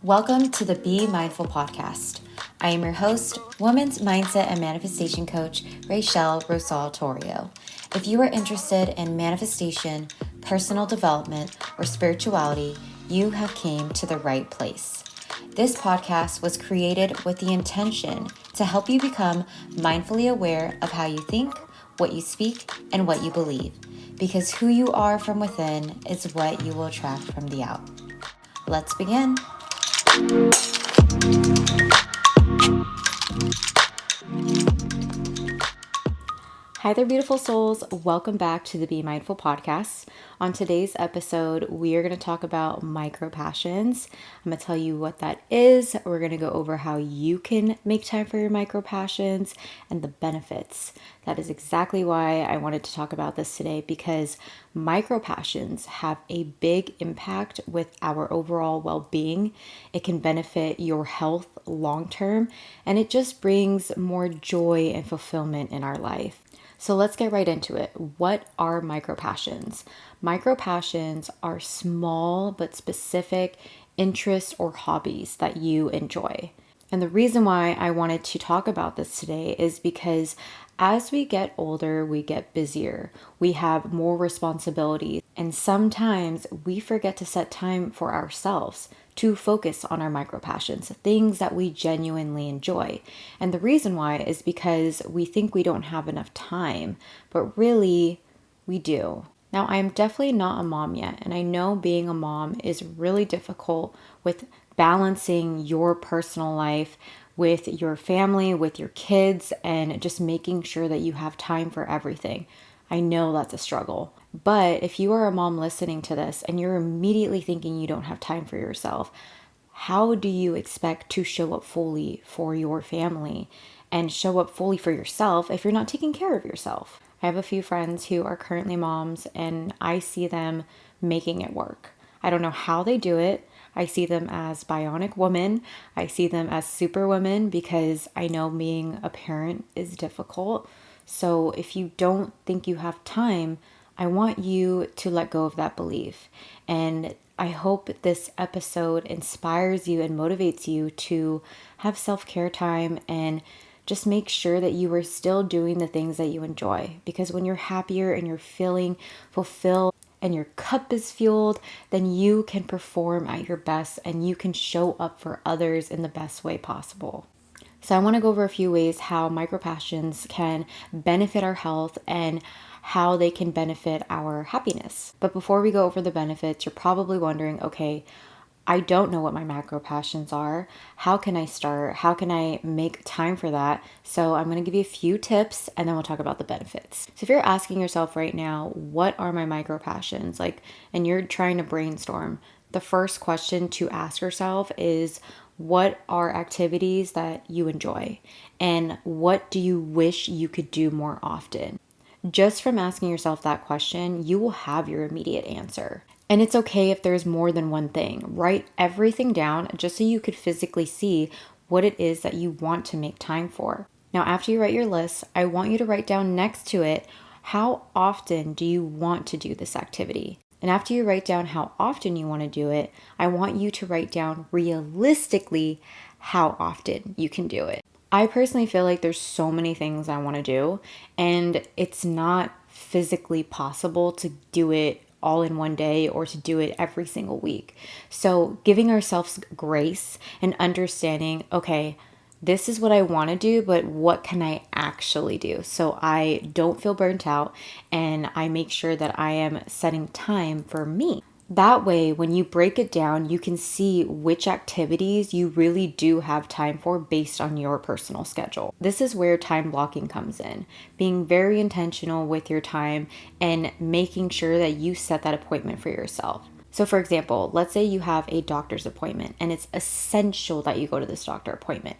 Welcome to the Be Mindful podcast. I am your host, women's mindset and manifestation coach, Rachel Rosal Torrio. If you are interested in manifestation, personal development, or spirituality, you have came to the right place. This podcast was created with the intention to help you become mindfully aware of how you think, what you speak, and what you believe, because who you are from within is what you will attract from the out. Let's begin. Hi there, beautiful souls. Welcome back to the Be Mindful podcast. On today's episode, we are going to talk about micro passions. I'm going to tell you what that is. We're going to go over how you can make time for your micro passions and the benefits. That is exactly why I wanted to talk about this today, because micro passions have a big impact with our overall well-being. It can benefit your health long term, and it just brings more joy and fulfillment in our life. So let's get right into it. What are micro passions? Micro passions are small but specific interests or hobbies that you enjoy. And the reason why I wanted to talk about this today is because as we get older, we get busier, we have more responsibilities, and sometimes we forget to set time for ourselves to focus on our micro passions, things that we genuinely enjoy. And the reason why is because we think we don't have enough time, but really we do. Now, I am definitely not a mom yet, and I know being a mom is really difficult with balancing your personal life with your family, with your kids, and just making sure that you have time for everything. I know that's a struggle. But if you are a mom listening to this and you're immediately thinking you don't have time for yourself, how do you expect to show up fully for your family and show up fully for yourself if you're not taking care of yourself? I have a few friends who are currently moms, and I see them making it work. I don't know how they do it. I see them as bionic women. I see them as superwomen because I know being a parent is difficult. So if you don't think you have time, I want you to let go of that belief. And I hope this episode inspires you and motivates you to have self-care time and just make sure that you are still doing the things that you enjoy. Because when you're happier and you're feeling fulfilled and your cup is fueled, then you can perform at your best and you can show up for others in the best way possible. So I want to go over a few ways how micro passions can benefit our health and how they can benefit our happiness. But before we go over the benefits, you're probably wondering, okay, I don't know what my macro passions are. How can I start? How can I make time for that? So I'm going to give you a few tips and then we'll talk about the benefits. So if you're asking yourself right now, what are my micro passions? And you're trying to brainstorm, the first question to ask yourself is, what are activities that you enjoy? And what do you wish you could do more often? Just from asking yourself that question, you will have your immediate answer. And it's okay if there's more than one thing. Write everything down just so you could physically see what it is that you want to make time for. Now, after you write your list, I want you to write down next to it, how often do you want to do this activity? And after you write down how often you want to do it, I want you to write down realistically how often you can do it. I personally feel like there's so many things I want to do, and it's not physically possible to do it all in one day or to do it every single week. So giving ourselves grace and understanding, okay, this is what I want to do, but what can I actually do? So I don't feel burnt out and I make sure that I am setting time for me. That way, when you break it down, you can see which activities you really do have time for based on your personal schedule. This is where time blocking comes in, being very intentional with your time and making sure that you set that appointment for yourself. So for example, let's say you have a doctor's appointment and it's essential that you go to this doctor appointment.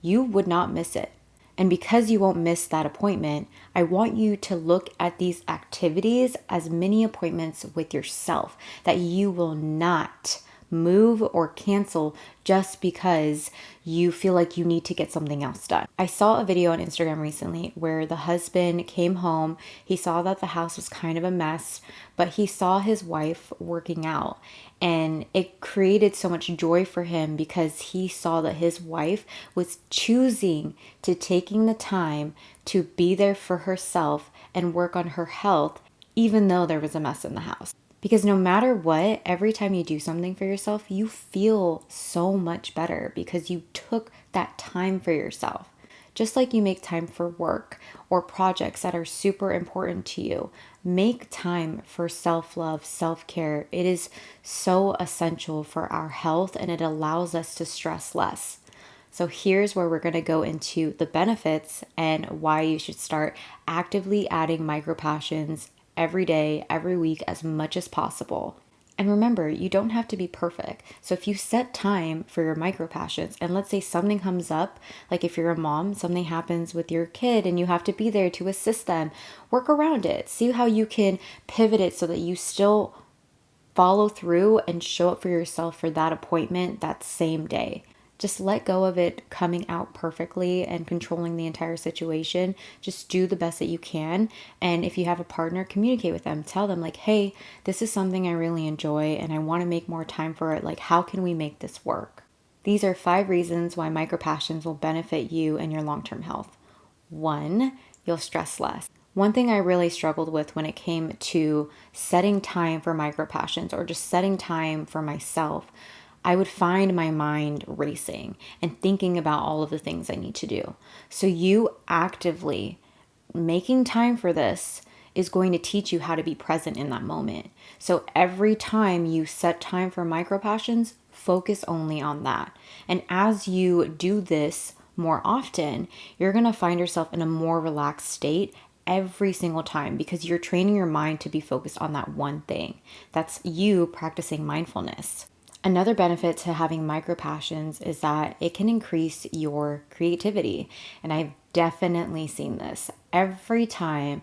You would not miss it. And because you won't miss that appointment, I want you to look at these activities as mini appointments with yourself that you will not move or cancel just because you feel like you need to get something else done. I saw a video on Instagram recently where the husband came home. He saw that the house was kind of a mess, but he saw his wife working out, and it created so much joy for him because he saw that his wife was choosing to taking the time to be there for herself and work on her health, even though there was a mess in the house. Because no matter what, every time you do something for yourself, you feel so much better because you took that time for yourself. Just like you make time for work or projects that are super important to you, make time for self-love, self-care. It is so essential for our health, and it allows us to stress less. So here's where we're going to go into the benefits and why you should start actively adding micro passions every day, every week, as much as possible. And remember, you don't have to be perfect. So if you set time for your micro passions, and let's say something comes up, like if you're a mom, something happens with your kid and you have to be there to assist them, work around it. See how you can pivot it so that you still follow through and show up for yourself for that appointment that same day. Just let go of it coming out perfectly and controlling the entire situation. Just do the best that you can. And if you have a partner, communicate with them. Tell them, like, hey, this is something I really enjoy and I want to make more time for it. Like, how can we make this work? These are 5 reasons why micro passions will benefit you and your long-term health. 1, you'll stress less. One thing I really struggled with when it came to setting time for micro passions or just setting time for myself, I would find my mind racing and thinking about all of the things I need to do. So you actively making time for this is going to teach you how to be present in that moment. So every time you set time for micro passions, focus only on that. And as you do this more often, you're going to find yourself in a more relaxed state every single time because you're training your mind to be focused on that one thing. That's you practicing mindfulness. Another benefit to having micro passions is that it can increase your creativity. And I've definitely seen this. Every time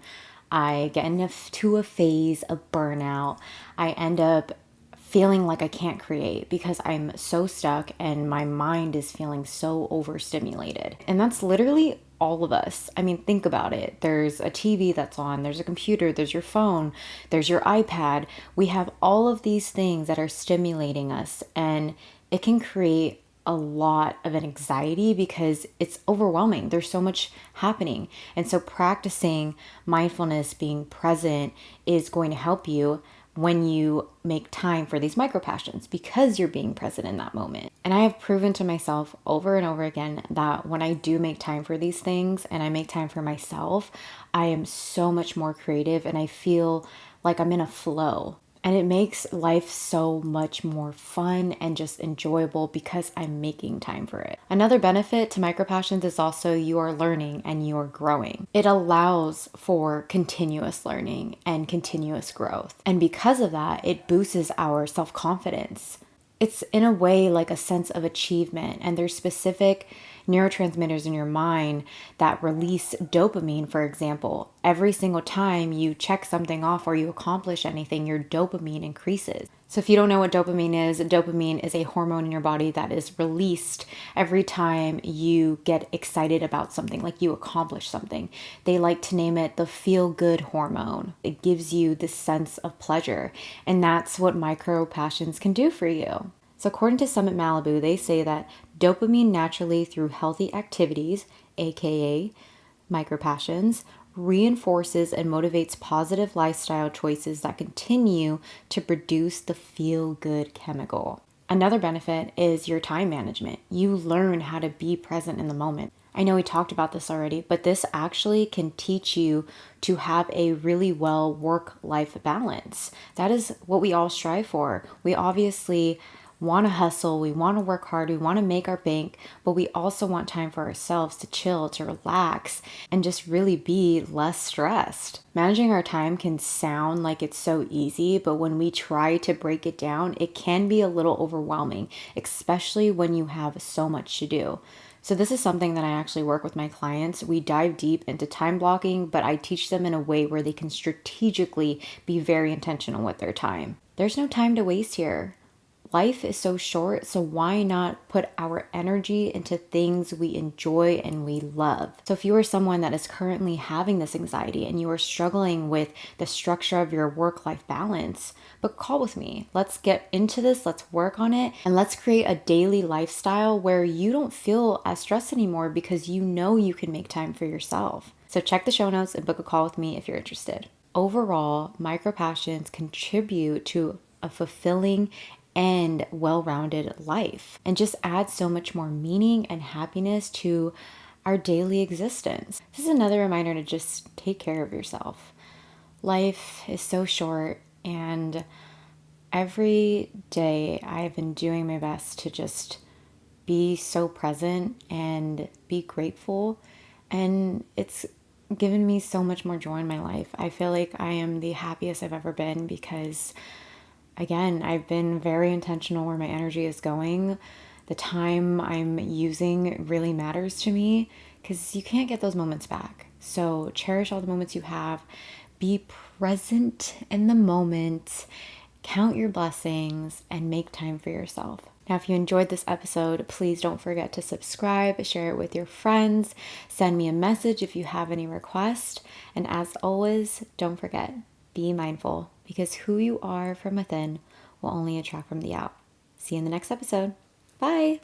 I get into a phase of burnout, I end up feeling like I can't create because I'm so stuck and my mind is feeling so overstimulated. And that's literally all of us. I mean, think about it. There's a TV that's on, there's a computer, there's your phone, there's your iPad. We have all of these things that are stimulating us, and it can create a lot of an anxiety because it's overwhelming. There's so much happening. And so practicing mindfulness, being present, is going to help you when you make time for these micro passions because you're being present in that moment. And I have proven to myself over and over again that when I do make time for these things and I make time for myself, I am so much more creative and I feel like I'm in a flow. And it makes life so much more fun and just enjoyable because I'm making time for it. Another benefit to micro passions is also you are learning and you are growing. It allows for continuous learning and continuous growth. And because of that, it boosts our self-confidence. It's in a way like a sense of achievement, and there's specific neurotransmitters in your mind that release dopamine, for example. Every single time you check something off or you accomplish anything, your dopamine increases. So if you don't know what dopamine is a hormone in your body that is released every time you get excited about something, like you accomplish something. They like to name it the feel-good hormone. It gives you this sense of pleasure, and that's what micro passions can do for you. So according to Summit Malibu, they say that dopamine naturally through healthy activities, aka micro passions, reinforces and motivates positive lifestyle choices that continue to produce the feel-good chemical. Another benefit is your time management. You learn how to be present in the moment. I know we talked about this already, but this actually can teach you to have a really well work-life balance. That is what we all strive for. We obviously want to hustle, we want to work hard, we want to make our bank, but we also want time for ourselves to chill, to relax, and just really be less stressed. Managing our time can sound like it's so easy, but when we try to break it down, it can be a little overwhelming, especially when you have so much to do. So this is something that I actually work with my clients. We dive deep into time blocking, but I teach them in a way where they can strategically be very intentional with their time. There's no time to waste here. life is so short, so why not put our energy into things we enjoy and we love? So if you are someone that is currently having this anxiety and you are struggling with the structure of your work-life balance, book a call with me. Let's get into this, let's work on it, and let's create a daily lifestyle where you don't feel as stressed anymore because you know you can make time for yourself. So check the show notes and book a call with me if you're interested. Overall, micro passions contribute to a fulfilling and well-rounded life and just add so much more meaning and happiness to our daily existence. This is another reminder to just take care of yourself. Life is so short, and every day I've been doing my best to just be so present and be grateful, and it's given me so much more joy in my life. I feel like I am the happiest I've ever been because, again, I've been very intentional where my energy is going. The time I'm using really matters to me because you can't get those moments back. So cherish all the moments you have. Be present in the moment. Count your blessings and make time for yourself. Now, if you enjoyed this episode, please don't forget to subscribe, share it with your friends, send me a message if you have any requests. And as always, don't forget, be mindful because who you are from within will only attract from the out. See you in the next episode. Bye.